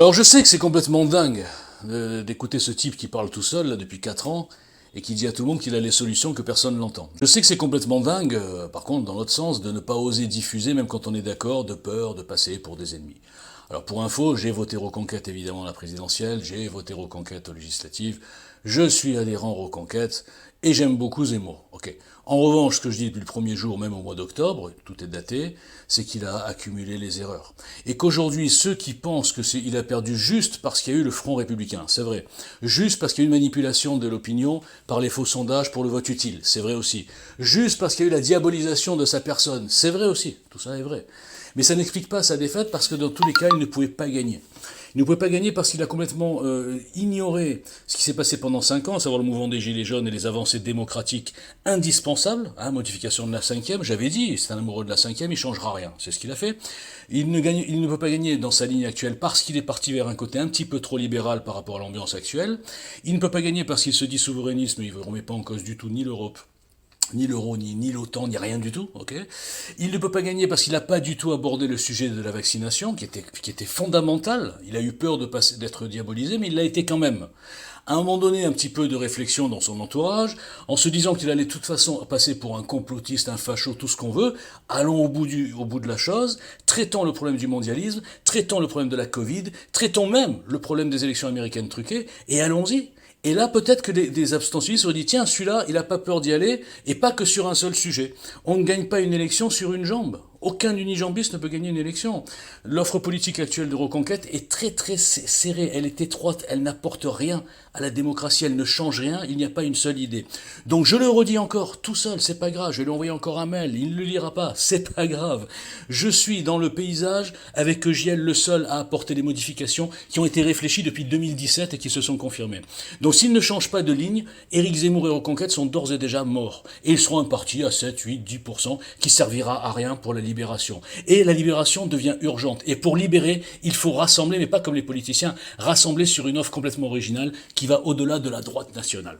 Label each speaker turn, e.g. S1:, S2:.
S1: Alors je sais que c'est complètement dingue d'écouter ce type qui parle tout seul là, depuis 4 ans et qui dit à tout le monde qu'il a les solutions que personne n'entend. Je sais que c'est complètement dingue, par contre, dans l'autre sens, de ne pas oser diffuser, même quand on est d'accord, de peur de passer pour des ennemis. Alors pour info, j'ai voté Reconquête évidemment à la présidentielle, j'ai voté Reconquête aux législatives, je suis adhérent Reconquête et j'aime beaucoup Zemmour. Ok. En revanche, ce que je dis depuis le premier jour, même au mois d'octobre, tout est daté, c'est qu'il a accumulé les erreurs. Et qu'aujourd'hui, ceux qui pensent qu'il a perdu juste parce qu'il y a eu le Front républicain, c'est vrai. Juste parce qu'il y a eu une manipulation de l'opinion par les faux sondages pour le vote utile, c'est vrai aussi. Juste parce qu'il y a eu la diabolisation de sa personne, c'est vrai aussi. Tout ça est vrai. Mais ça n'explique pas sa défaite parce que dans tous les cas, il ne pouvait pas gagner. Il ne pouvait pas gagner parce qu'il a complètement ignoré ce qui s'est passé pendant 5 ans, à savoir le mouvement des Gilets jaunes et les avancées démocratiques indispensables, modification de la 5e, j'avais dit, c'est un amoureux de la 5e, il ne changera rien, c'est ce qu'il a fait. Il ne peut pas gagner dans sa ligne actuelle parce qu'il est parti vers un côté un petit peu trop libéral par rapport à l'ambiance actuelle. Il ne peut pas gagner parce qu'il se dit souverainiste, mais il ne remet pas en cause du tout ni l'Europe, ni l'euro, ni l'OTAN, ni rien du tout. Okay. Il ne peut pas gagner parce qu'il n'a pas du tout abordé le sujet de la vaccination, qui était fondamental. Il a eu peur d'être diabolisé, mais il l'a été quand même. À un moment donné, un petit peu de réflexion dans son entourage, en se disant qu'il allait de toute façon passer pour un complotiste, un facho, tout ce qu'on veut, allons au bout de la chose, traitons le problème du mondialisme, traitons le problème de la Covid, traitons même le problème des élections américaines truquées, et allons-y. Et là, peut-être que des abstentionnistes auraient dit, tiens, celui-là, il n'a pas peur d'y aller, et pas que sur un seul sujet. On ne gagne pas une élection sur une jambe. Aucun unijambiste ne peut gagner une élection. L'offre politique actuelle de Reconquête est très très serrée, elle est étroite, elle n'apporte rien à la démocratie, elle ne change rien, il n'y a pas une seule idée. Donc je le redis encore, tout seul, c'est pas grave, je vais lui envoyer encore un mail, il ne le lira pas, c'est pas grave. Je suis dans le paysage avec Eugène le seul à apporter des modifications qui ont été réfléchies depuis 2017 et qui se sont confirmées. Donc s'il ne change pas de ligne, Éric Zemmour et Reconquête sont d'ores et déjà morts. Et ils seront un parti à 7, 8, 10% qui servira à rien pour la libération. Et la libération devient urgente. Et pour libérer, il faut rassembler, mais pas comme les politiciens, rassembler sur une offre complètement originale qui va au-delà de la droite nationale.